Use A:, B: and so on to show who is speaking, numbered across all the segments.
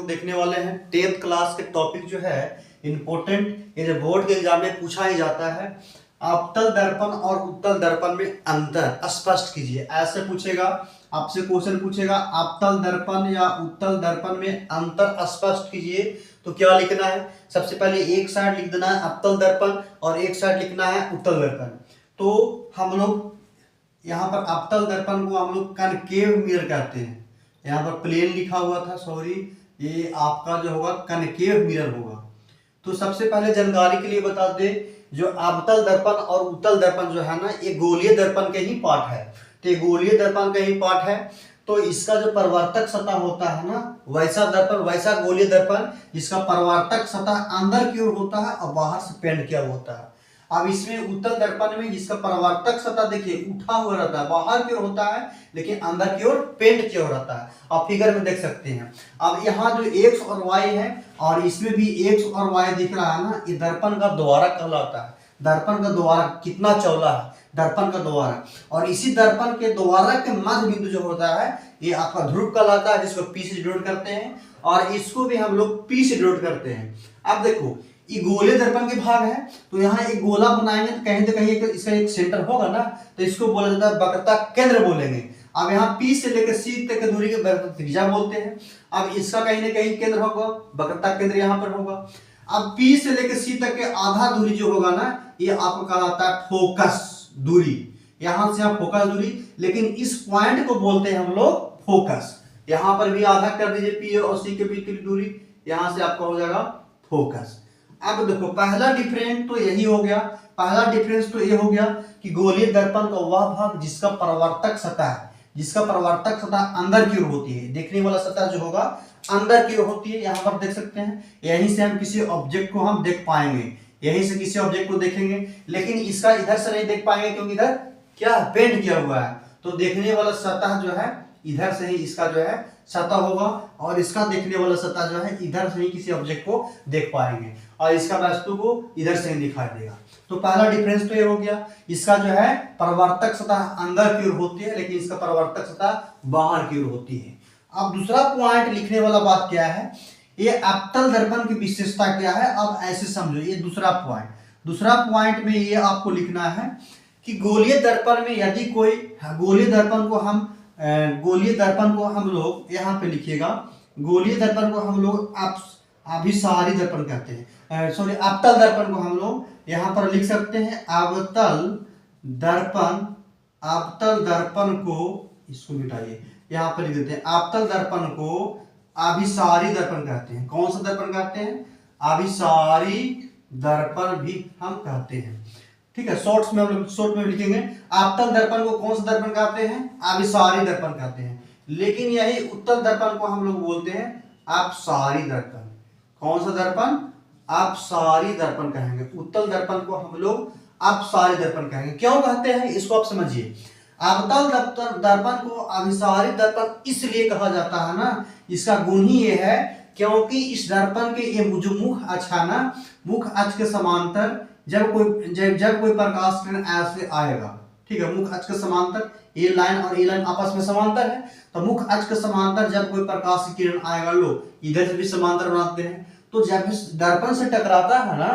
A: देखने वाले हैं 10th क्लास के टॉपिक जो है इम्पोर्टेंट, ये जो बोर्ड के एग्जाम में पूछा ही जाता है। अवतल दर्पण और उत्तल दर्पण में अंतर स्पष्ट कीजिए, ऐसे पूछेगा आपसे क्वेश्चन पूछेगा अवतल दर्पण या उत्तल दर्पण में अंतर स्पष्ट कीजिए। तो क्या लिखना है, सबसे पहले एक साइड लिख देना है अवतल दर्पण और एक साइड लिखना है उत्तल दर्पण। तो हम लोग यहाँ पर अवतल दर्पण को हम लोग कनकेव मिरर कहते हैं। यहाँ पर प्लेन लिखा हुआ था, सॉरी, ये आपका जो होगा कनकेव मिरर होगा। तो सबसे पहले जानकारी के लिए बता दे, जो अवतल दर्पण और उत्तल दर्पण जो है ना, ये गोलीय दर्पण के ही पार्ट है। तो ये गोलीय दर्पण का ही पार्ट है। तो इसका जो परावर्तक सतह होता है ना, वैसा दर्पण वैसा गोलीय दर्पण जिसका परावर्तक सतह अंदर की ओर होता है और बाहर से पेंट किया होता है। अब इसमें उत्तल दर्पण में जिसका परावर्तक सतह देखिए उठा हुआ रहता है, बाहर की ओर होता है लेकिन अंदर की ओर पेंट किया रहता है। आप फिगर में देख सकते हैं। अब यहाँ जो x और y है और इसमें भी x और y दिख रहा है ना, ये दर्पण का द्वारा कहलाता है। दर्पण का द्वारा कितना चौड़ा है, दर्पण का द्वारा। और इसी दर्पण के द्वारा के मध्य बिंदु जो होता है ये आपका ध्रुव कहलाता है, जिसको P से डिनोट करते हैं और इसको भी हम लोग P से डिनोट करते हैं। अब देखो ये गोले दर्पण के भाग है, तो यहाँ एक गोला बनाएंगे तो कहीं ना कहीं इसका एक सेंटर होगा ना, तो इसको बोला जाता है वक्रता केंद्र बोलेंगे। अब यहाँ P से लेकर C तक की दूरी के वक्रता त्रिज्या बोलते हैं। अब इसका कहीं ना कहीं केंद्र होगा, वक्रता केंद्र यहाँ पर होगा। अब P से लेकर C तक के आधा दूरी जो होगा ना, ये आपको कहा जाता है फोकस दूरी। यहाँ से यहाँ फोकस दूरी, लेकिन इस पॉइंट को बोलते हैं हम लोग फोकस। यहाँ पर भी आधा कर दीजिए P और C के बीच की दूरी, यहाँ से आपका हो जाएगा फोकस। अब देखो पहला डिफरेंस तो यही हो गया, पहला डिफरेंस तो ये हो गया कि गोलीय दर्पण का वह भाग जिसका परावर्तक सतह है, जिसका परावर्तक सतह अंदर की ओर होती है, देखने वाला सतह जो होगा अंदर की ओर होती है। यहाँ पर देख सकते हैं, यहीं से हम किसी ऑब्जेक्ट को हम देख पाएंगे, यहीं से किसी ऑब्जेक्ट को देखेंगे, लेकिन इसका इधर से नहीं देख पाएंगे क्योंकि इधर क्या पेंट किया हुआ है। तो देखने वाला सतह जो है इधर से ही इसका जो है सतह होगा और इसका देखने वाला सतह जो है इधर से ही किसी ऑब्जेक्ट को देख पाएंगे और इसका वस्तु को इधर से ही दिखाई देगा। तो पहला डिफरेंस तो ये हो गया, इसका जो है परावर्तक सतह अंदर की ओर होती है लेकिन इसका परावर्तक सतह बाहर की ओर होती है। अब दूसरा पॉइंट लिखने वाला बात क्या है, ये अवतल दर्पण की विशेषता क्या है, अब ऐसे समझो। ये दूसरा पॉइंट, दूसरा पॉइंट में ये आपको लिखना है कि गोलीय दर्पण में यदि कोई गोलीय दर्पण को हम लोग यहाँ पे लिखिएगा, गोलीय दर्पण को हम लोग अभिसारी दर्पण कहते हैं, सॉरी अवतल दर्पण को हम लोग यहाँ पर लिख सकते हैं अवतल दर्पण। अवतल दर्पण को इसको मिटाइए, यहाँ पर लिख देते हैं अवतल दर्पण को अभिसारी दर्पण कहते हैं। कौन सा दर्पण कहते हैं, अभिसारी दर्पण भी हम कहते हैं। ठीक है, शॉर्ट में लिखेंगे अवतल दर्पण को कौन सा दर्पण कहते हैं, अभिसारी दर्पण कहते हैं। लेकिन यही उत्तल दर्पण को हम लोग बोलते हैं अपसारी दर्पण। कौन सा दर्पण, अपसारी दर्पण कहेंगे। उत्तल दर्पण को हम लोग अपसारी दर्पण कहेंगे। क्यों कहते हैं इसको आप समझिए। अवतल दर्पण को अभिसारी दर्पण इसलिए कहा जाता है ना, इसका गुण ही ये है क्योंकि इस दर्पण के ये जो मुख अक्ष है ना, मुख अक्ष के समांतर जब कोई प्रकाश किरण ऐसे आएगा, ठीक है, मुख अक्ष के समांतर ये लाइन और ये लाइन आपस में समांतर है, तो मुख अक्ष के समांतर जब कोई प्रकाश की किरण आएगा, लो इधर से भी समांतर बनाते हैं, तो जब इस दर्पण से टकराता है ना,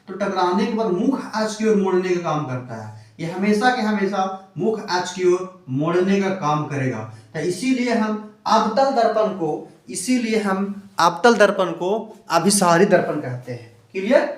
A: तो टकराने के बाद मुख अक्ष की ओर मोड़ने का काम करता है। ये हमेशा के हमेशा मुख अक्ष की ओर मोड़ने का काम करेगा। तो इसीलिए हम अवतल दर्पण को अभिसारी दर्पण कहते हैं। क्लियर,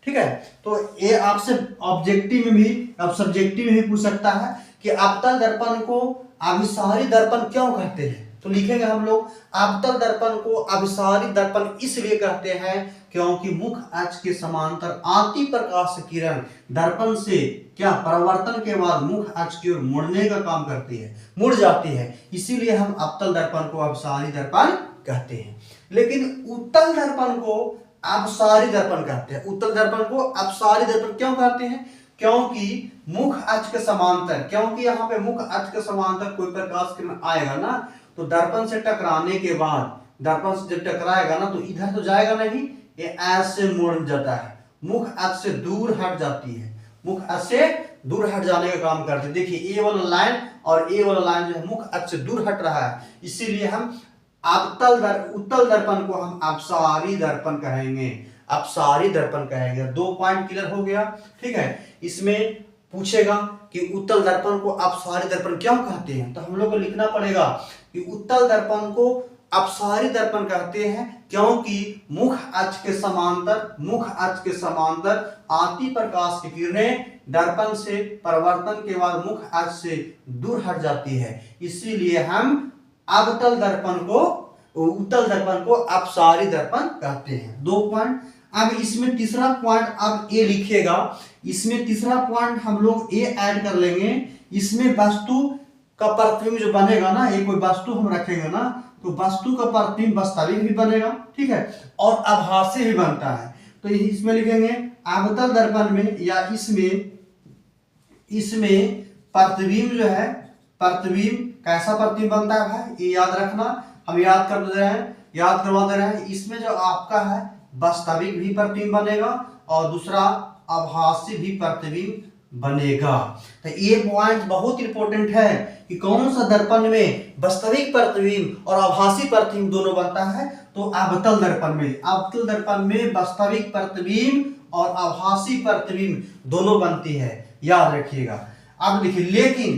A: ठीक है। तो ये आपसे ऑब्जेक्टिव में भी, अब सब्जेक्टिव में भी पूछ सकता है कि अवतल दर्पण को अभिसारी दर्पण क्यों कहते हैं। तो लिखेंगे हम लोग अवतल दर्पण को अभिसारी दर्पण इसलिए कहते हैं क्योंकि मुख अक्ष के समांतर आती प्रकाश किरण दर्पण से क्या परावर्तन के बाद मुख अक्ष की ओर मुड़ने का काम करती है, मुड़ जाती है, इसीलिए हम अवतल दर्पण को अभिसारी दर्पण कहते हैं। लेकिन उत्तल दर्पण को अपसारी दर्पण कहते हैं। उत्तल दर्पण को अपसारी दर्पण क्यों कहते हैं, क्योंकि मुख अक्ष के समांतर, क्योंकि यहाँ पे मुख अक्ष के समांतर कोई प्रकाश किरण आएगा ना, तो दर्पण से टकराने के बाद, दर्पण से जब टकराएगा ना, तो इधर तो जाएगा नहीं, ये ऐसे मुड़ जाता है, मुख अक्ष से दूर हट जाती है, मुख अक्ष से दूर हट जाने का काम करते हैं। देखिए ए वाला लाइन और ए वाला लाइन जो है मुख अक्ष से दूर हट रहा है, इसीलिए हम उत्तल दर्पण को हम अपसारी दर्पण कहेंगे, अपसारी दर्पण कहेंगे। 2 पॉइंट क्लियर हो गया। ठीक है, इसमें पूछेगा कि उत्तल दर्पण को अपसारी दर्पण क्यों कहते हैं, तो हम लोग को लिखना पड़ेगा कि उत्तल दर्पण को अपसारी दर्पण कहते हैं क्योंकि मुख अक्ष के समांतर आती प्रकाश की किरणें दर्पण से परावर्तन के बाद मुख अक्ष से दूर हट जाती है, इसीलिए हम उत्तल दर्पण को अपसारी दर्पण कहते हैं। 2 पॉइंट। अब इसमें तीसरा पॉइंट अब ए लिखिएगा, इसमें तीसरा पॉइंट हम लोग ए ऐड कर लेंगे। इसमें वस्तु का प्रतिबिंब जो बनेगा ना, ये कोई वस्तु हम रखेंगे ना, तो वस्तु का प्रतिबिंब वास्तविक भी बनेगा, ठीक है, और आभासी भी बनता है। तो इसमें लिखेंगे अवतल दर्पण में या इसमें प्रतिबिंब जो है, प्रतिबिंब कैसा प्रतिबिंब बनता है भाई, ये याद रखना, हम याद करवा दे रहे हैं। इसमें जो आपका है वास्तविक भी प्रतिबिंब बनेगा और दूसरा आभासी भी प्रतिबिंब बनेगा। तो ये पॉइंट बहुत इंपॉर्टेंट है कि कौन सा दर्पण में वास्तविक प्रतिबिंब और आभासी प्रतिबिंब दोनों बनता है, तो अवतल दर्पण में वास्तविक प्रतिबिंब और आभासी प्रतिबिंब दोनों बनती है, याद रखिएगा। अब देखिए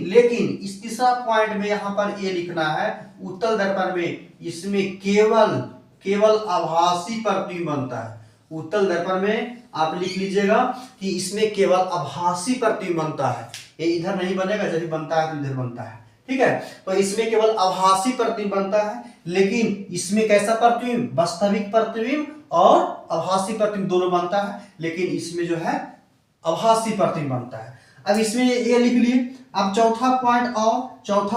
A: लेकिन इस तीसरा पॉइंट में यहां पर ये लिखना है, उत्तल दर्पण में इसमें केवल आभासी प्रतिबिंब बनता है। उत्तल दर्पण में आप लिख लीजिएगा कि इसमें केवल आभासी प्रतिबिंब बनता है, ये इधर नहीं बनेगा, जब बनता है तो इधर बनता है, ठीक है। तो इसमें केवल आभासी प्रतिबिंब बनता है, लेकिन इसमें कैसा प्रतिबिंब, वास्तविक प्रतिबिंब और आभासी प्रतिबिंब दोनों बनता है, लेकिन इसमें जो है आभासी प्रतिबिंब बनता है। अब इसमें ये लिख लिए। अब चौथा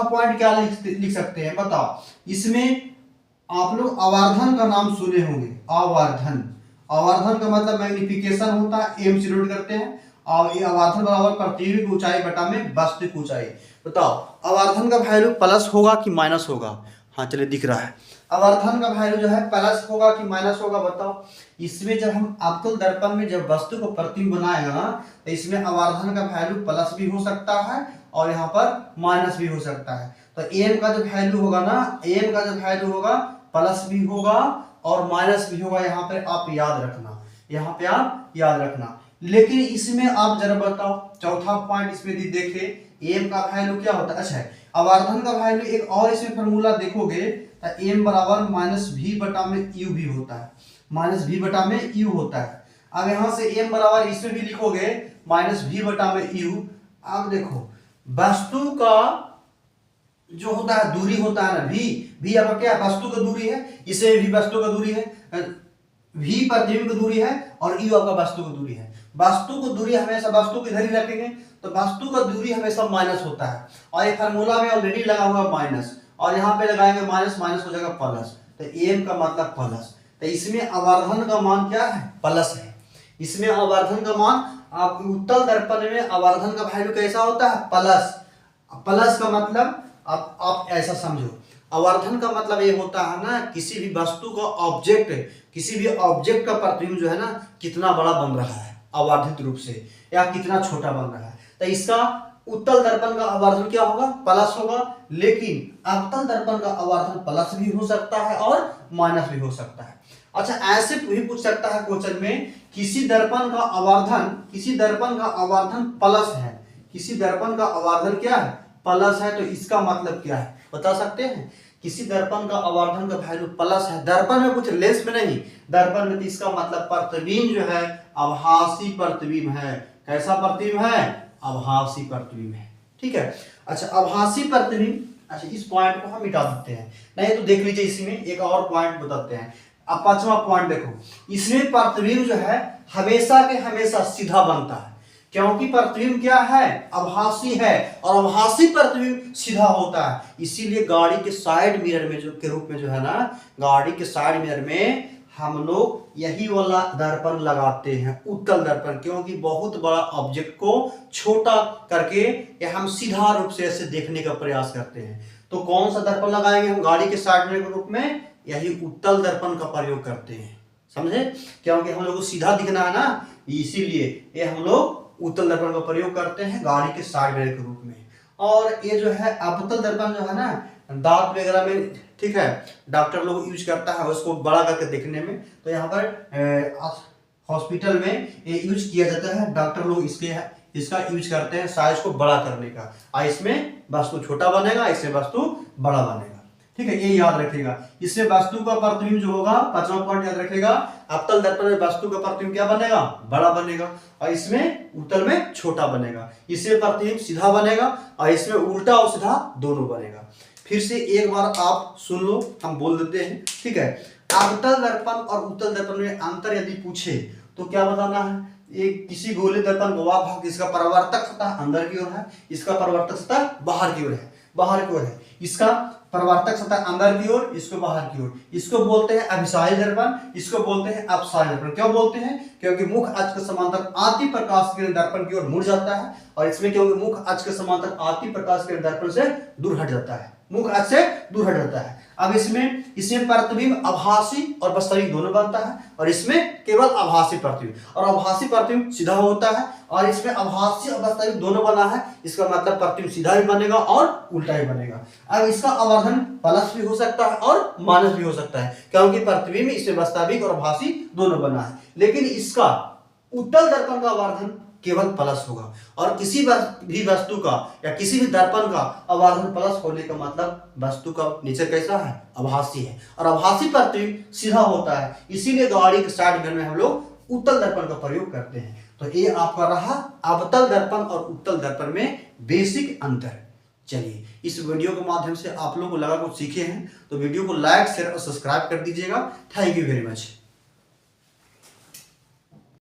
A: पॉइंट क्या लिख सकते हैं बताओ। इसमें आप लोग आवर्धन का नाम सुने होंगे। आवर्धन का मतलब मैग्निफिकेशन होता है, एम से नोट करते हैं, और ये आवर्धन बराबर प्रतिबिंब की ऊंचाई बटा में वस्तु की ऊंचाई। बताओ आवर्धन का वैल्यू प्लस होगा कि माइनस होगा, हाँ चलिए दिख रहा है। आवर्धन का वैल्यू जो है प्लस होगा कि माइनस होगा बताओ। इसमें जब हम अवतल दर्पण में जब वस्तु को प्रतिबिंब बनाएगा ना, तो इसमें आवर्धन का वैल्यू प्लस भी हो सकता है और यहाँ पर माइनस भी हो सकता है। तो एम का जो वैल्यू होगा ना, एम का जो वैल्यू होगा प्लस भी होगा और माइनस भी होगा, यहाँ पे आप याद रखना। लेकिन इसमें आप जरा बताओ, चौथा पॉइंट इसमें देखे, एम का वैल्यू क्या होता है। अच्छा है, आवर्धन का वैल्यू एक और इसमें फॉर्मूला देखोगे तो एम बराबर माइनस भी बटा में यू भी होता है, माइनस भी बटा में यू होता है। अब यहाँ से एम बराबर इसमें भी लिखोगे माइनस भी बटा में यू। अब देखो वस्तु का जो होता है दूरी होता है ना, भी आपका क्या वस्तु का दूरी है, इसे भी वस्तु का दूरी है, भी प्रतिबिंब की दूरी है और यू आपका वस्तु की दूरी है। वस्तु को दूरी हमेशा वस्तु को इधर ही रखेंगे, तो वस्तु का दूरी हमेशा माइनस होता है, और ये फार्मूला में ऑलरेडी लगा हुआ माइनस, और यहाँ पे लगाएंगे माइनस हो जाएगा प्लस, तो एम का मतलब प्लस। तो इसमें आवर्धन का मान क्या है, प्लस है। इसमें आवर्धन का मान, आप उत्तल दर्पण में आवर्धन का वैल्यू कैसा होता है, प्लस का मतलब आप ऐसा समझो, आवर्धन का मतलब ये होता है ना, किसी भी वस्तु का ऑब्जेक्ट का प्रतिबिंब जो है ना कितना बड़ा बन रहा है आवर्धित रूप से, या कितना छोटा बन रहा है। तो इसका उत्तल दर्पण का आवर्धन क्या होगा, प्लस होगा, लेकिन अवतल दर्पण का आवर्धन प्लस भी हो सकता है और माइनस भी हो सकता है। अच्छा, ऐसे भी पूछ सकता है क्वेश्चन में, किसी दर्पण का आवर्धन प्लस है, किसी दर्पण का आवर्धन क्या है, प्लस है, तो इसका मतलब क्या है बता सकते हैं। किसी दर्पण का आवर्धन का वैल्यू प्लस है, दर्पण में कुछ लेंस में नहीं, दर्पण में, तो इसका मतलब प्रतिबिंब जो है आभासी प्रतिबिंब है। कैसा प्रतिबिंब है, आभासी प्रतिबिंब है, ठीक है। अच्छा, आभासी प्रतिबिंब, अच्छा इस पॉइंट को हम मिटा देते हैं, नहीं तो देख लीजिए इसमें एक और पॉइंट बताते हैं। अब 5वां पॉइंट देखो, इसमें प्रतिबिंब जो है हमेशा के हमेशा सीधा बनता है, क्योंकि प्रतिबिंब क्या है, आभासी है, और आभासी प्रतिबिंब सीधा होता है। इसीलिए गाड़ी के साइड मिरर में के रूप में जो है ना, गाड़ी के साइड मिरर में हम लोग यही वाला दर्पण लगाते हैं, उत्तल दर्पण, क्योंकि बहुत बड़ा ऑब्जेक्ट को छोटा करके या हम सीधा रूप से ऐसे देखने का प्रयास करते हैं। तो कौन सा दर्पण लगाएंगे हम गाड़ी के साइड मिरर के रूप में, यही उत्तल दर्पण का प्रयोग करते हैं, समझे, क्योंकि हम लोग को सीधा दिखना है ना, इसीलिए ये हम लोग उत्तल दर्पण का प्रयोग करते हैं गाड़ी के साइड मिरर के रूप में। और ये जो है अवतल दर्पण जो है ना, दांत वगैरह में ठीक है, डॉक्टर लोग यूज करता है उसको बड़ा करके देखने में। तो यहाँ पर हॉस्पिटल में ये यूज किया जाता है, डॉक्टर लोग इसका यूज करते हैं साइज को बड़ा करने का, और इसमें वस्तु छोटा बनेगा, इसमें वस्तु बड़ा बनेगा। ठीक है, ये याद रखिएगा। इसमें वस्तु का प्रतिबिंब जो होगा, 5वां पॉइंट याद रखिएगा, अवतल दर्पण में वस्तु का प्रतिबिंब क्या बनेगा, बड़ा बनेगा, और इसमें उत्तल में छोटा बनेगा। इसमें प्रतिबिंब सीधा बनेगा और इसमें उल्टा और सीधा दोनों बनेगा। फिर से एक बार आप सुन लो, हम बोल देते हैं। ठीक है, अवतल दर्पण और उत्तल दर्पण में अंतर यदि पूछे तो क्या बताना है। एक किसी गोले दर्पण गोवा भाग, इसका परावर्तक सतह अंदर की ओर है, इसका परावर्तक सतह बाहर की ओर है, बाहर की ओर है। इसका परावर्तक सतह अंदर की ओर, इसको बाहर की ओर। इसको बोलते हैं अभिसारी दर्पण, इसको बोलते हैं अपसारी दर्पण। क्यों बोलते हैं, क्योंकि मुख अक्ष के समांतर आती प्रकाश किरण दर्पण की ओर मुड़ जाता है, और इसमें क्योंकि मुख अक्ष के समांतर आती प्रकाश किरण दर्पण से दूर हट जाता है, मुख अक्ष से दूर हट जाता है। अब इसमें प्रतिबिंब आभासी और वास्तविक दोनों बनता है, और इसमें केवल आभासी प्रतिबिंब, और आभासी प्रतिबिंब सीधा होता है, और इसमें आभासी और वास्तविक दोनों बना है। इसका मतलब प्रतिबिंब सीधा भी बनेगा और उल्टा भी बनेगा। अब इसका आवर्धन प्लस भी हो सकता है और माइनस भी हो सकता है, क्योंकि प्रतिबिंब इसमें वास्तविक और आभासी दोनों बना है। लेकिन इसका उत्तल दर्पण का आवर्धन केवल प्लस होगा, और किसी भी वस्तु का या किसी भी दर्पण का आवर्धन प्लस होने का मतलब वस्तु का नेचर कैसा है, आभासी है, और आभासी प्रतिबिंब सीधा होता है। इसीलिए गाड़ी के साइड मिरर में हम लोग उत्तल दर्पण का प्रयोग करते हैं। तो ये आपका रहा अवतल दर्पण और उत्तल दर्पण में बेसिक अंतर। चलिए, इस वीडियो के माध्यम से आप लोगों को लगा कुछ सीखे हैं, तो वीडियो को लाइक शेयर और सब्सक्राइब कर दीजिएगा। Thank you very much.